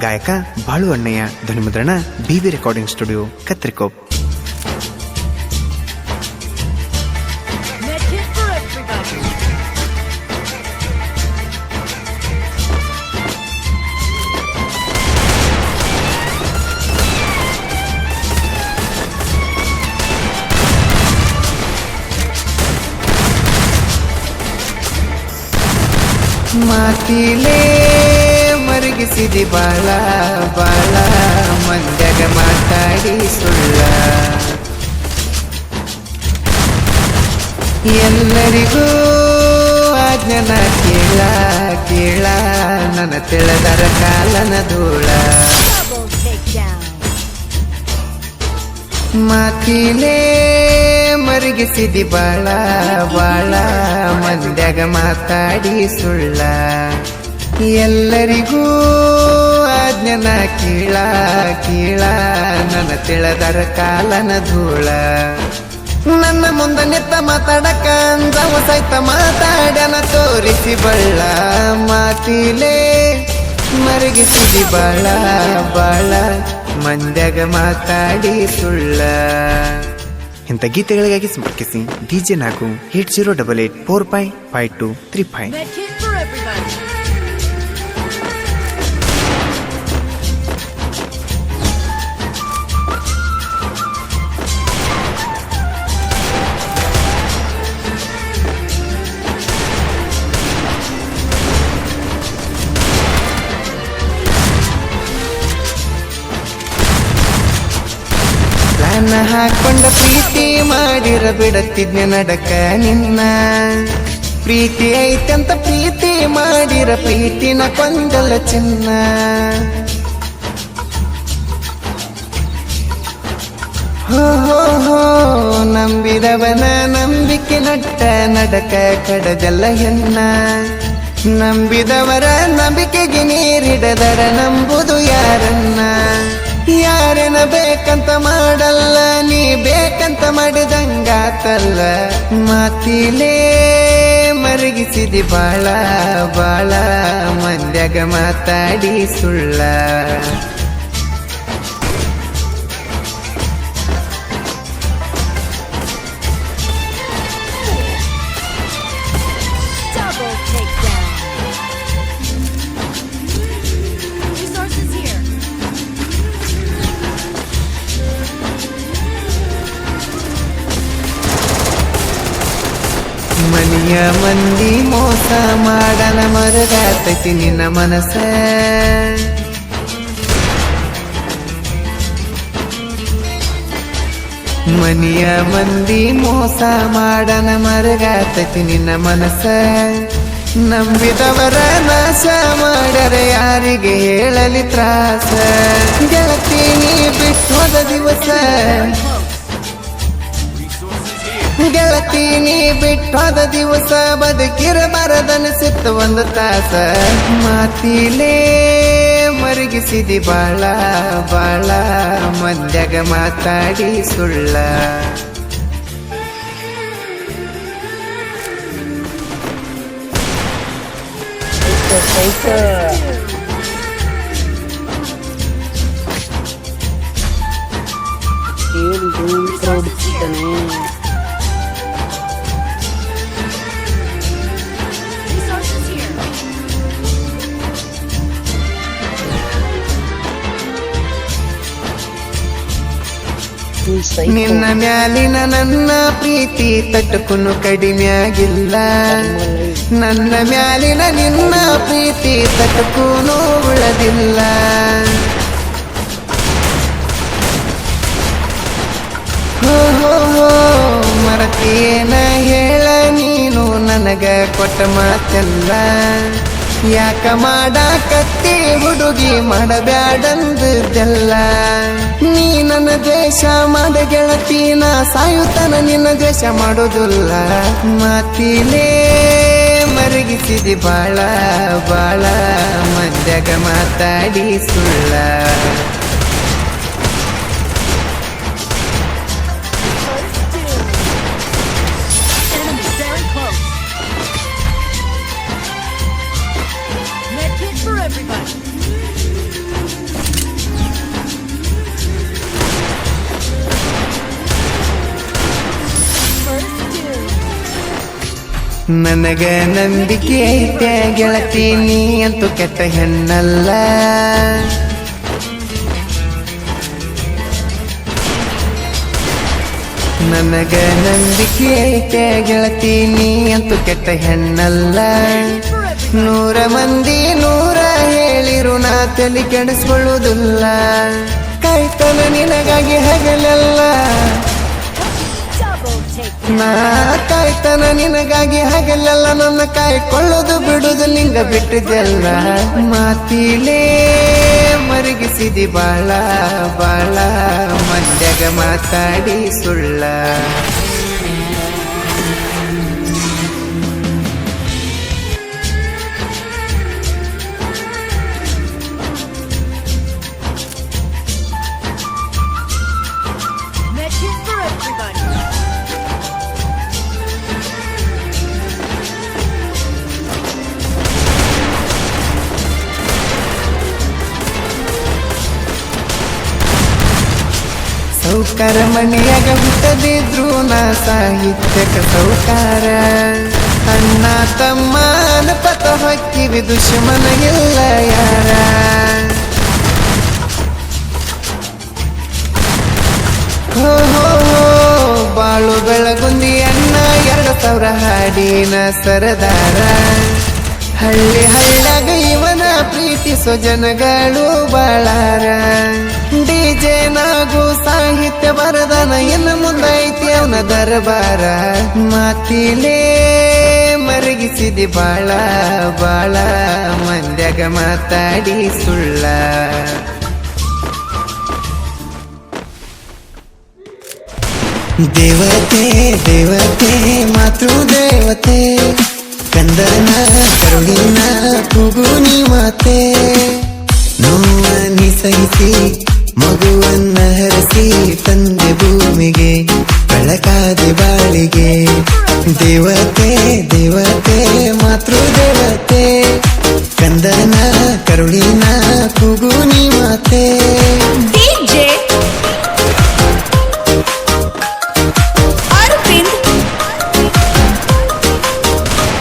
ಗಾಯಕ ಬಾಳು ಅಣ್ಣಯ್ಯ, ಧ್ವನಿಮುದ್ರಣ BB recording studio, ಕತ್ರಿಕೋಪ್. ಮಾತಿಲೇ ಮರಗಿಸಿದಿ ಬಾಳ ಬಾಳ, ಮಂದ್ಯಾಗ ಮಾತಾಡಿ ಸುಳ್ಳ. ಎಲ್ಲರಿಗೂ ಆಜ್ಞನ ಕೇಳ ಕೇಳ, ನನ್ನ ತಿಳಿದರ ಕಾಲನ ಧೂಳ. ಮಾತಿಲೇ ಮರಗಿಸಿದಿ ಬಾಳ ಬಾಳ, ಮಂದ್ಯಾಗ ಮಾತಾಡಿ ಸುಳ್ಳ. ಎಲ್ಲರಿಗೂ ಆಜ್ಞನ ಕೇಳ ಕೇಳ, ನನ್ನ ತಿಳಿದರ ಕಾಲನ ಧೂಳ. ನನ್ನ ಮುಂದ ನಿತ್ತ ಮಾತಾಡಕ ಅಂದವ ಸಹಿತ ಮಾತಾಡ್ಯನ ತೋರಿಸಿ ಬಳ್ಳ. ಮಾತಿಲೇ ಮರಗಿಸಿದಿ ಬಾಳ ಬಾಳ, ಮಂದ್ಯಾಗ ಮಾತಾಡಿ ಸುಳ್ಳ. ಇಂಥ ಗೀತೆಗಳಿಗಾಗಿ ಸಂಪರ್ಕಿಸಿ DJ ನಾಗು 8088455235. ನನ್ನ ಹಾಕೊಂಡ ಪ್ರೀತಿ ಮಾಡಿರ ಬಿಡತ್ತಿದ್ನೆ ನಡಕ ನಿನ್ನ. ಪ್ರೀತಿ ಐತಂತ ಪ್ರೀತಿ ಮಾಡಿರ ಪ್ರೀತಿನ ಕೊಂದಲ ಚಿನ್ನ. ಹೋ ಹೋ ಹೋ ನಂಬಿದವನ ನಂಬಿಕೆ ನಟ್ಟ ನಡಕ ಕಡದಲ್ಲ ಹೆನ್ನ. ನಂಬಿದವರ ನಂಬಿಕೆಗೆ ನೀರಿಡದರ ನಂಬುದು ಯಾರನ್ನ. ಯಾರೇನ ಬೇಕಂತ ಮಾಡಲ್ಲ, ನೀ ಬೇಕಂತ ಮಾಡಿದಂಗಾತಲ್ಲ. ಮಾತಿಲೇ ಮರಗಿಸಿದಿ ಬಾಳ ಬಾಳ, ಮಂದ್ಯಾಗ ಮಾತಾಡಿ ಸುಳ್ಳ. ಮನಿಯ ಮಂದಿ ಮೋಸ ಮಾಡಲ ಮರಗಾತೈತಿ ನಿನ್ನ ಮನಸ. ಮನಿಯ ಮಂದಿ ಮೋಸ ಮಾಡನ ಮರಗಾತೈತಿ ನಿನ್ನ ಮನಸ. ನಂಬಿದವರ ನಾಶ ಮಾಡರ ಯಾರಿಗೆ ಹೇಳಲಿ ತ್ರಾಸ. ಗೆಳತಿ ನೀ ಬಿಟ್ಟು ಹೋದ ದಿವಸ, ಗೆಳತಿ ನೀ ಬಿಟ್ಟೋದ ದಿವಸ, ಬದುಕಿರಬಾರದನಿಸಿತ್ತು ಒಂದು ತಾಸ. ಮಾತಿಲೇ ಮರಗಿಸಿದಿ ಬಾಳ ಬಾಳ, ಮಂದ್ಯಾಗ ಮಾತಾಡಿ ಸುಳ್ಳ. ನಿನ್ನ ಮ್ಯಾಲಿನ ನನ್ನ ಪ್ರೀತಿ ತಟ್ಟುಕುನು ಕಡಿಮೆ ಆಗಿಲ್ಲ. ನನ್ನ ಮ್ಯಾಲಿನ ನಿನ್ನ ಪ್ರೀತಿ ತಟ್ಟುಕೂನು ಉಳದಿಲ್ಲ. ಹೋ ಹೋ ಹೋ ಮರತೇನ ಹೇಳ ನೀನು ನನಗ ಕೊಟ್ಟ ಮಾತೆಲ್ಲ. ಯಾಕ ಮಾಡಾಕತ್ತಿ ಹುಡುಗಿ ಮಾಡಬ್ಯಾಡಂದೆಲ್ಲ. ನೀ ನನ್ನ ದ್ವೇಷ ಮಾಡ ಗೆಳತಿ, ನಾ ಸಾಯುತನ ನಿನ್ನ ದ್ವೇಷ ಮಾಡೋದಿಲ್ಲ. ಮಾತಿಲೇ ಮರಗಿಸಿದಿ ಬಾಳ ಬಾಳ, ಮಂದ್ಯಾಗ ಮಾತಾಡಿ ಸುಳ್ಳ. For everybody. ನನಗ ನಂಬಿಕೆ ಐತೆ ಗೆಳತಿ ನೀ ಅಂತೂ ಕೆಟ್ಟ ಹೆಣ್ಣಲ್ಲ. ನನಗ ನಂಬಿಕೆ ಐತೆ ಗೆಳತಿ ನೀ ಅಂತೂ ಕೆಟ್ಟ ಹೆಣ್ಣಲ್ಲ. 100 ಮಂದಿ 100 ಹೇಳಿರು ನಾ ತಲೆ ಕೆಡಿಸ್ಕೊಳ್ಳುವುದಿಲ್ಲ. ಕಾಯ್ತಾನ ನಿನಗಾಗಿ ಹಗಲೆಲ್ಲ, ನಾ ಕಾಯ್ತಾನ ನಿನಗಾಗಿ ಹಗಲೆಲ್ಲ. ನನ್ನ ಕಾಯ್ಕೊಳ್ಳೋದು ಬಿಡುದು ನಿಂಗ ಬಿಟ್ಟಿದ್ದೆಲ್ಲ. ಮಾತಿಲೇ ಮರಗಿಸಿದಿ ಬಾಳ ಬಾಳ, ಮಂದ್ಯಾಗ ಮಾತಾಡಿ ಸುಳ್ಳ. Matches for everybody. ಸೌಕಾರ ಮನೆಯಾಗ ಹುಟ್ಟದಿದ್ರು ನಾ ಸಾಹಿತ್ಯಕ ಸೌಕಾರ. ಅಣ್ಣ ತಮ್ಮ ಅನುಪತ ಹೊಕ್ಕಿವಿ ದುಶ್ಮನ ಇಲ್ಲ ಯಾರ. ಹೋ ಹೋ ಹೋ ಬಾಳು ಬೆಳಗುಂದಿ ಅಣ್ಣ 2000 ಹಾಡಿನ ಸರದಾರ. ಹಳ್ಳಿ ಹಳ್ಳ್ಯಾಗ ಇವನ ಪ್ರೀತಿಸೋ ಜನಗಳು ಬಾಳಾರ. ಡಿಜೆ ನಾಗು ಸಾಹಿತ್ಯ ಬರದನ ಇನ್ನು ಮುಂದೈತಿ ಅವನ ದರ್ಬಾರ. ಮಾತಿಲೇ ಮರಗಿಸಿದಿ ಬಾಳ ಬಾಳ, ಮಂದ್ಯಾಗ ಮಾತಾಡಿ ಸುಳ್ಳ. ದೇವತೆ ದೇವತೆ ಮಾತೃ ದೇವತೆ, ಕಂದನ ಕರುಳಿನ ಕೂಗು ನೀ ಮಾತೆ. ನೋವನಿ ಸಹಿಸಿ ಮಗುವನ್ನ ಹರಸಿ ತಂದೆ ಭೂಮಿಗೆ ಬೆಳಕಾದೆ ಬಾಳಿಗೆ. ದೇವತೆ ದೇವತೆ ಮಾತೃ ದೇವತೆ, ಕಂದನ ಕರುಳಿನ ಕೂಗು ನೀ ಮಾತೆ.